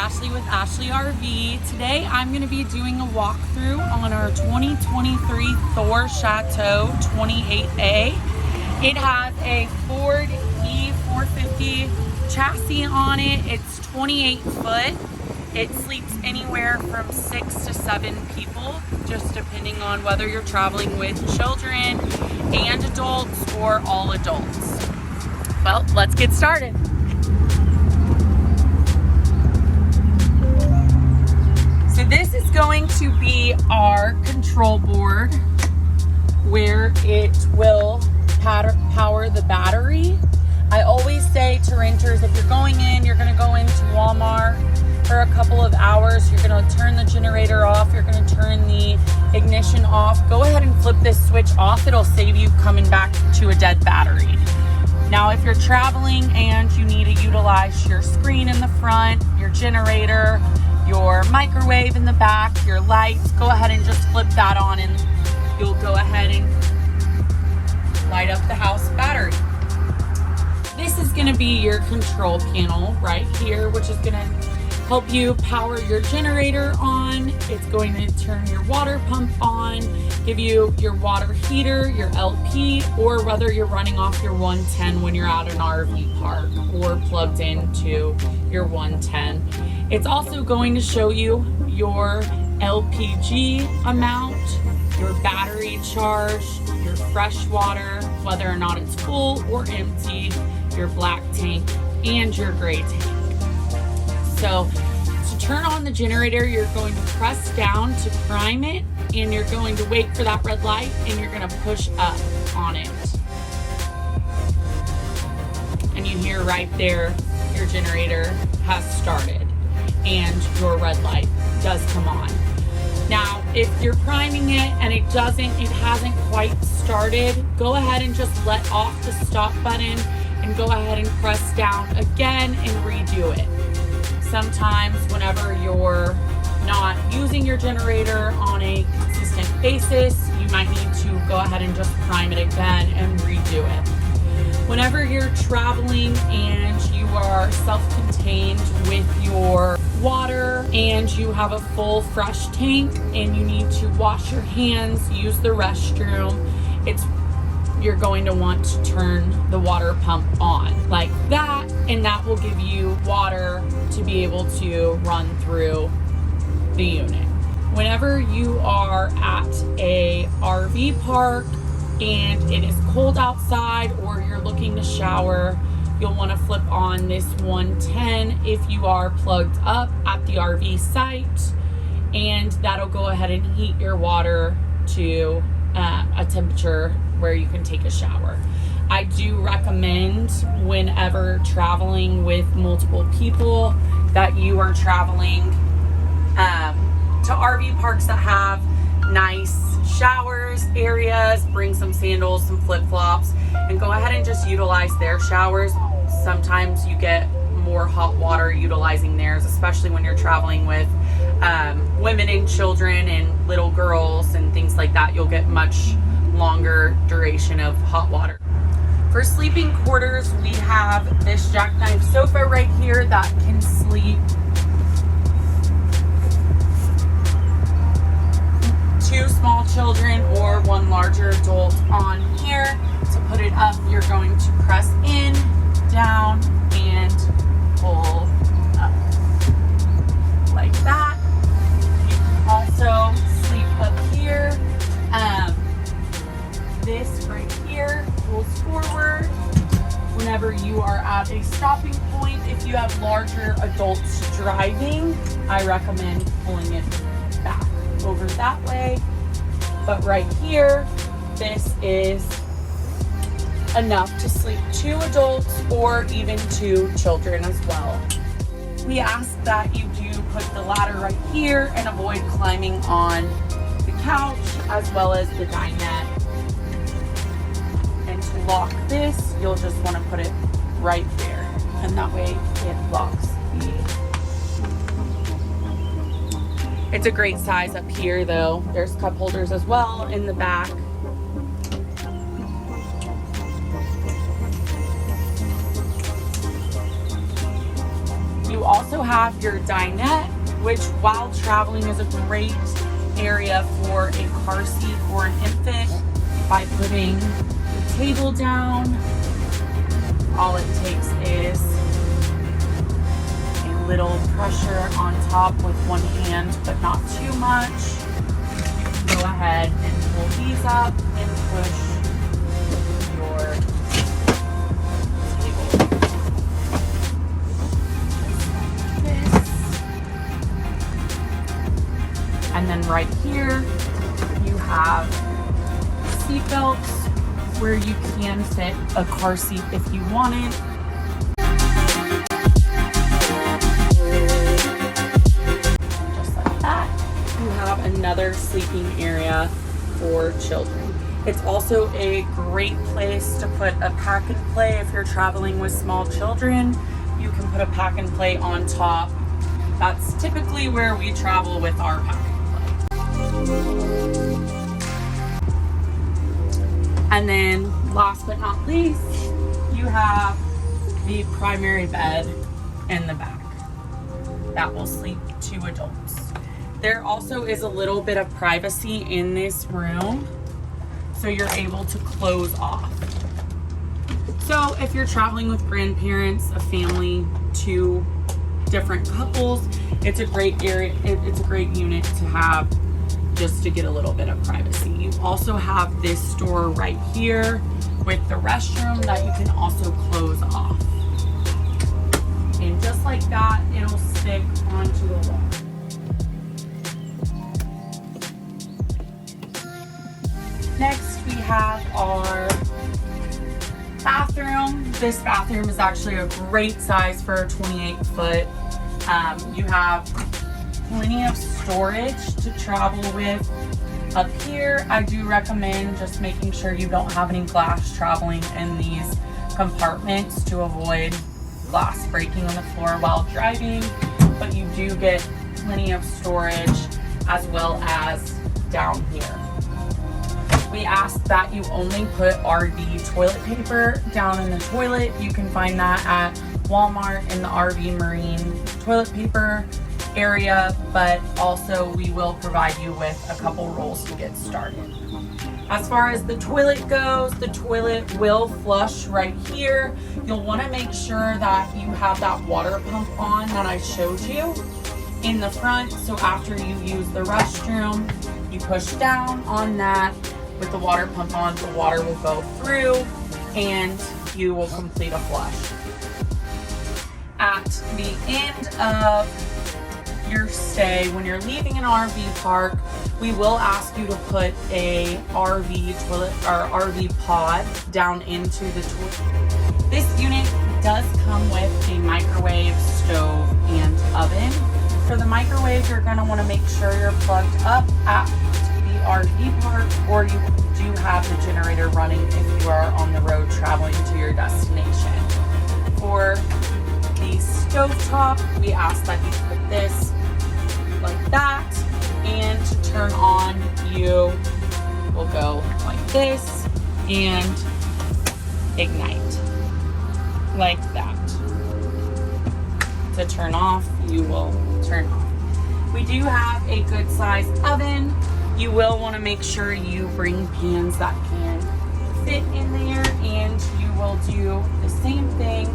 AshLee with AshLee RV. Today I'm going to be doing a walkthrough on our 2023 Thor Chateau 28A. It has a Ford E450 chassis on it. It's 28 foot. It sleeps anywhere from 6 to 7 people, just depending on whether you're traveling with children and adults or all adults. Well, let's get started. So this is going to be our control board where it will power the battery. I always say to renters, if you're going in, you're going to go into Walmart for a couple of hours, you're going to turn the generator off, you're going to turn the ignition off. Go ahead and flip this switch off. It'll save you coming back to a dead battery. Now, if you're traveling and you need to utilize your screen in the front, your generator, your microwave in the back, your lights, go ahead and just flip that on and you'll go ahead and light up the house battery. This is going to be your control panel right here, which is going to help you power your generator on. It's going to turn your water pump on, give you your water heater, your LP, or whether you're running off your 110 when you're at an RV park or plugged into your 110. It's also going to show you your LPG amount, your battery charge, your fresh water, whether or not it's full or empty, your black tank, and your gray tank. So to turn on the generator, you're going to press down to prime it, and you're going to wait for that red light, and you're going to push up on it. And you hear right there, your generator has started, and your red light does come on. Now, if you're priming it and it hasn't quite started, go ahead and just let off the stop button and go ahead and press down again and redo it. Sometimes whenever you're not using your generator on a consistent basis, you might need to go ahead and just prime it again and redo it. Whenever you're traveling and you are self-contained with your water and you have a full fresh tank and you need to wash your hands, use the restroom, you're going to want to turn the water pump on like that, and that will give you water to be able to run through the unit. Whenever you are at a RV park and it is cold outside or you're looking to shower, you'll want to flip on this 110 if you are plugged up at the RV site, and that'll go ahead and heat your water to a temperature where you can take a shower. I do recommend whenever traveling with multiple people that you are traveling to RV parks that have nice showers areas. Bring some sandals, some flip-flops, and go ahead and just utilize their showers. Sometimes you get more hot water utilizing theirs, especially when you're traveling with women and children and little girls and things like that. You'll get much longer duration of hot water. For sleeping quarters, we have this jackknife sofa right here that can sleep 2 small children or 1 larger adult on here. To put it up, you're going to press in, down, and pull up like that. You can also sleep up here. This right here pulls forward whenever you are at a stopping point. If you have larger adults driving, I recommend pulling it back over that way. But right here, this is enough to sleep 2 adults or even 2 children as well. We ask that you do put the ladder right here and avoid climbing on the couch as well as the dinette. And to lock this, you'll just want to put it right there, and that way it locks It's a great size up here though. There's cup holders as well in the back. You also have your dinette, which while traveling is a great area for a car seat for an infant by putting the table down. All it takes is a little pressure on top with one hand, but not too much. You can go ahead and pull these up and push your table. And then right here, you have seat belts where you can fit a car seat if you wanted. And just like that, you have another sleeping area for children. It's also a great place to put a pack and play if you're traveling with small children. You can put a pack and play on top. That's typically where we travel with our pack and play. And then last but not least, you have the primary bed in the back that will sleep 2 adults. There also is a little bit of privacy in this room, so you're able to close off. So if you're traveling with grandparents, a family, 2 different couples, it's a great area, it's a great unit to have just to get a little bit of privacy. You also have this door right here with the restroom that you can also close off. And just like that, it'll stick onto the wall. Next, we have our bathroom. This bathroom is actually a great size for a 28-foot. You have plenty of storage to travel with. Up here, I do recommend just making sure you don't have any glass traveling in these compartments to avoid glass breaking on the floor while driving, but you do get plenty of storage as well as down here. We ask that you only put RV toilet paper down in the toilet. You can find that at Walmart in the RV Marine toilet paper area, but also we will provide you with a couple rolls to get started. As far as the toilet goes, the toilet will flush right here. You'll want to make sure that you have that water pump on that I showed you in the front. So after you use the restroom, you push down on that with the water pump on, the water will go through and you will complete a flush. At the end of your stay, when you're leaving an RV park, we will ask you to put a RV toilet or RV pod down into the toilet. This unit does come with a microwave, stove, and oven. For the microwave, you're going to want to make sure you're plugged up at the RV park, or you do have the generator running if you are on the road traveling to your destination. For the stovetop, we ask that you put this like that, and to turn on, you will go like this and ignite like that. To turn off, you will turn off. We do have a good sized oven. You will want to make sure you bring pans that can fit in there, and you will do the same thing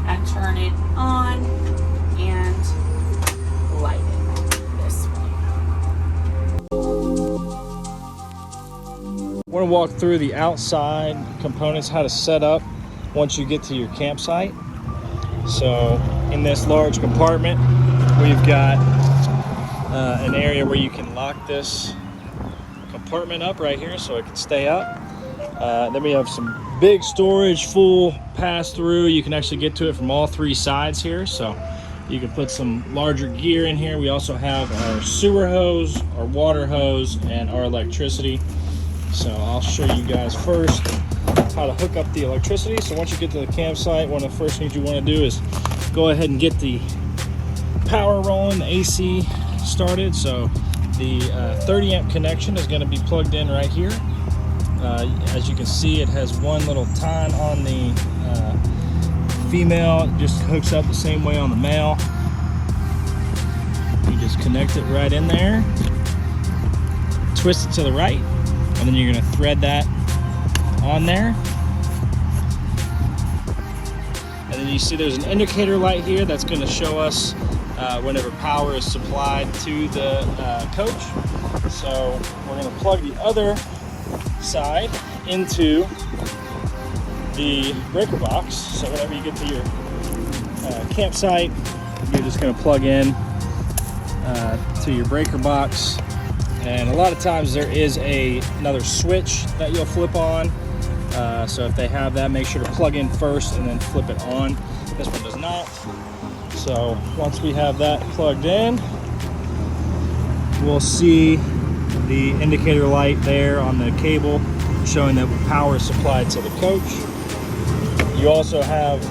and turn it on and light it this way. I want to walk through the outside components, how to set up once you get to your campsite. So in this large compartment, we've got an area where you can lock this compartment up right here so it can stay up. Then we have some big storage, full pass through. You can actually get to it from all 3 sides here, so you can put some larger gear in here. We also have our sewer hose, our water hose, and our electricity. So I'll show you guys first how to hook up the electricity. So once you get to the campsite, one of the first things you want to do is go ahead and get the power rolling, the AC started. So the 30 amp connection is going to be plugged in right here. As you can see, it has one little tine on the female just hooks up the same way on the male. You just connect it right in there, twist it to the right, and then you're going to thread that on there. And then you see there's an indicator light here that's going to show us whenever power is supplied to the coach. So we're going to plug the other side into the breaker box. So whenever you get to your campsite, you're just going to plug in to your breaker box. And a lot of times there is another switch that you'll flip on. So if they have that, make sure to plug in first and then flip it on. This one does not. So once we have that plugged in, we'll see the indicator light there on the cable showing that power is supplied to the coach. You also have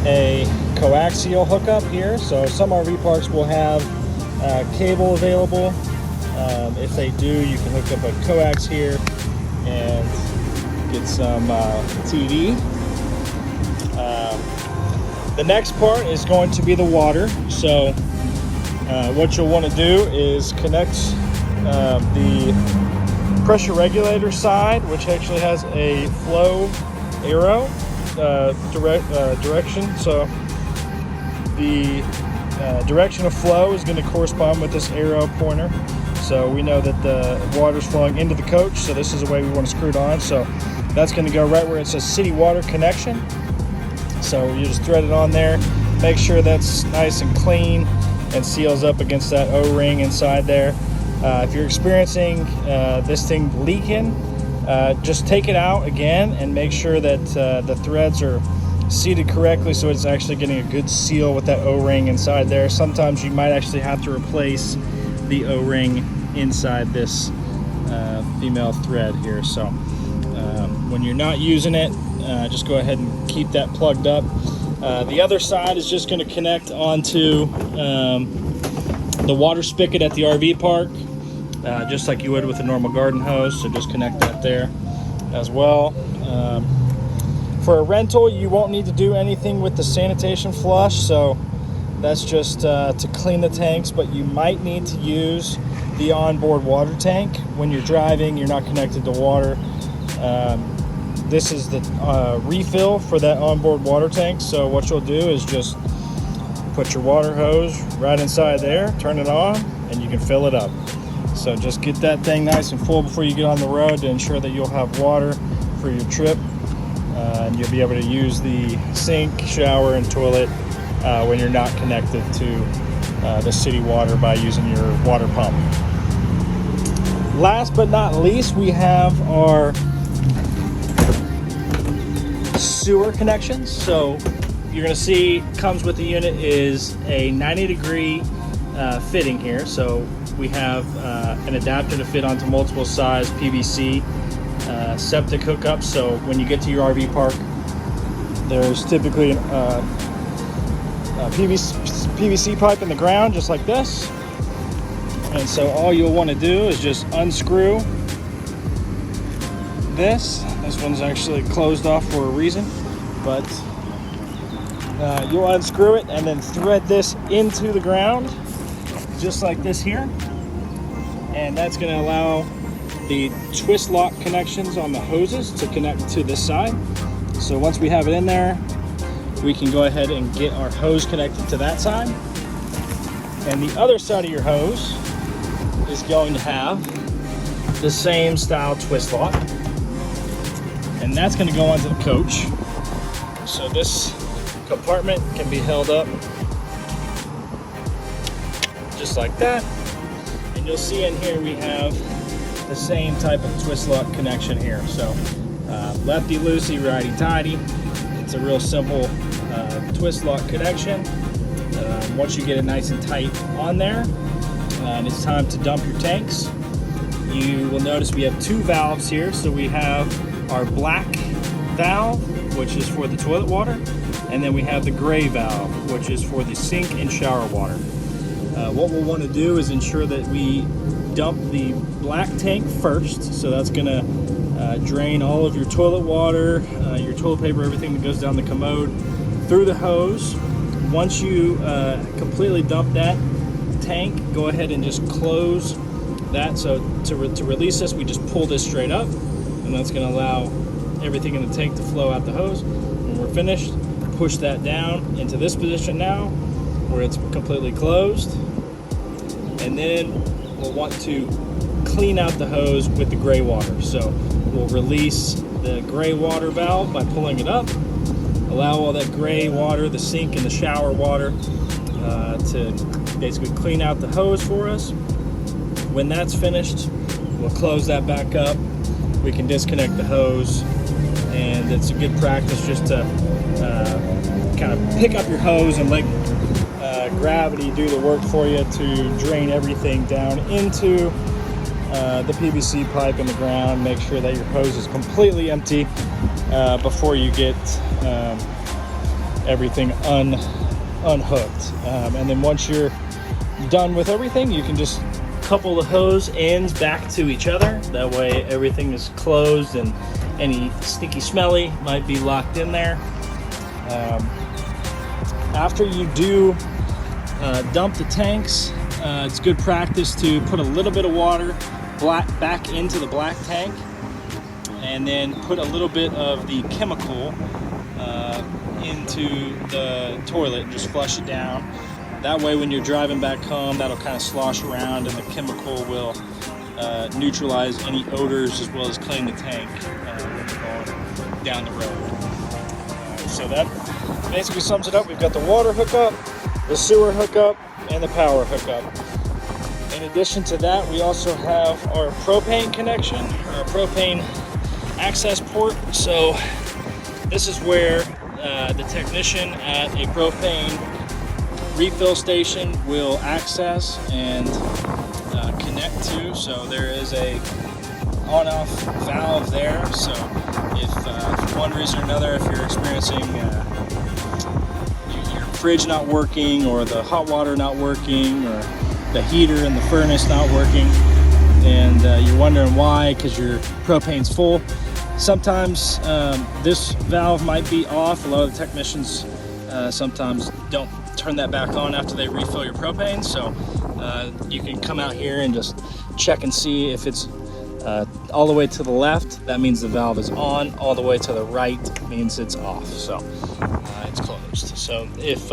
a coaxial hookup here. So some RV parks will have cable available. If they do, you can hook up a coax here and get some TV. The next part is going to be the water. So what you'll want to do is connect the pressure regulator side, which actually has a flow arrow direction. So the direction of flow is going to correspond with this arrow pointer. So we know that the water's flowing into the coach, so this is the way we want to screw it on. So that's going to go right where it says city water connection. So you just thread it on there, make sure that's nice and clean and seals up against that O-ring inside there. If you're experiencing this thing leaking, just take it out again and make sure that the threads are seated correctly so it's actually getting a good seal with that O-ring inside there. Sometimes you might actually have to replace the O-ring inside this female thread here. So when you're not using it, just go ahead and keep that plugged up. The other side is just going to connect onto the water spigot at the RV park, just like you would with a normal garden hose. So just connect that there as well. For a rental, you won't need to do anything with the sanitation flush, so that's just to clean the tanks, but you might need to use the onboard water tank. When you're driving, you're not connected to water. This is the refill for that onboard water tank. So what you'll do is just put your water hose right inside there, turn it on, and you can fill it up. So just get that thing nice and full before you get on the road to ensure that you'll have water for your trip. And you'll be able to use the sink, shower, and toilet when you're not connected to the city water by using your water pump. Last but not least, we have our sewer connections. So you're going to see comes with the unit is a 90-degree fitting here. So we have an adapter to fit onto multiple size PVC septic hookups. So when you get to your RV park, there's typically a PVC pipe in the ground just like this. And so all you'll want to do is just unscrew this. This one's actually closed off for a reason, but you'll unscrew it and then thread this into the ground just like this here. And that's going to allow the twist lock connections on the hoses to connect to this side. So once we have it in there, we can go ahead and get our hose connected to that side. And the other side of your hose is going to have the same style twist lock. And that's going to go onto the coach. So this compartment can be held up just like that. And you'll see in here we have the same type of twist lock connection here. So lefty loosey, righty tighty. It's a real simple twist lock connection. Once you get it nice and tight on there, and it's time to dump your tanks, you will notice we have two valves here. So we have our black valve, which is for the toilet water, and then we have the gray valve, which is for the sink and shower water. What we'll want to do is ensure that we dump the black tank first. So that's going to drain all of your toilet water, your toilet paper, everything that goes down the commode. through the hose. Once you completely dump that tank, go ahead and just close that. So to release this, we just pull this straight up, and that's going to allow everything in the tank to flow out the hose. When we're finished, push that down into this position now, where it's completely closed. And then we'll want to clean out the hose with the gray water. So we'll release the gray water valve by pulling it up, allow all that gray water, the sink and the shower water, to basically clean out the hose for us. When that's finished, we'll close that back up. We can disconnect the hose, and it's a good practice just to kind of pick up your hose and let gravity do the work for you to drain everything down into the PVC pipe in the ground. Make sure that your hose is completely empty before you get everything unhooked. And then once you're done with everything, you can just couple the hose ends back to each other. That way everything is closed and any stinky smelly might be locked in there. After you do dump the tanks, it's good practice to put a little bit of water back into the black tank, and then put a little bit of the chemical into the toilet and just flush it down. That way when you're driving back home, that'll kind of slosh around, and the chemical will neutralize any odors as well as clean the tank when you're going down the road. So that basically sums it up. We've got the water hookup, the sewer hookup, and the power hookup. In addition to that, we also have our propane connection, or propane access port. So this is where the technician at a propane refill station will access and connect to. So there is a on-off valve there. So if for one reason or another, if you're experiencing your fridge not working, or the hot water not working, or the heater in the furnace not working, and you're wondering why, because your propane's full, sometimes this valve might be off. A lot of the technicians sometimes don't turn that back on after they refill your propane. So you can come out here and just check and see if it's all the way to the left, that means the valve is on. All the way to the right means it's off. So it's closed. So if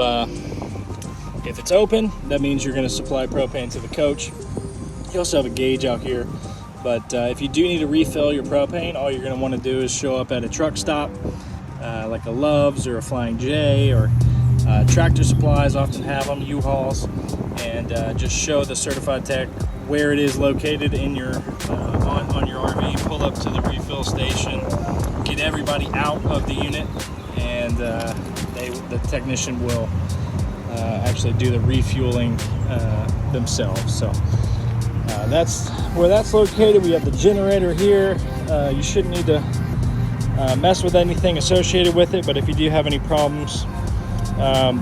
it's open, that means you're going to supply propane to the coach. You also have a gauge out here, but if you do need to refill your propane, all you're going to want to do is show up at a truck stop, like a Love's or a Flying J, or Tractor Supplies often have them, U-Hauls, and just show the certified tech where it is located in your on your RV. Pull up to the refill station, get everybody out of the unit, and the technician will actually do the refueling themselves. So that's where that's located. We have the generator here. You shouldn't need to mess with anything associated with it, but if you do have any problems,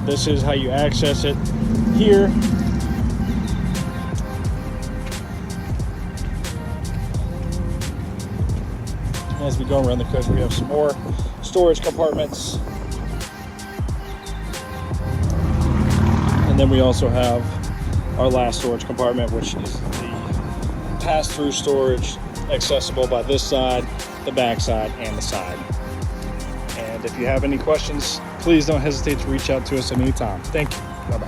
this is how you access it here. As we go around the coach, we have some more storage compartments, and then we also have our last storage compartment, which is the pass-through storage, accessible by this side, the back side, and the side. And if you have any questions, please don't hesitate to reach out to us at any time. Thank you. Bye-bye.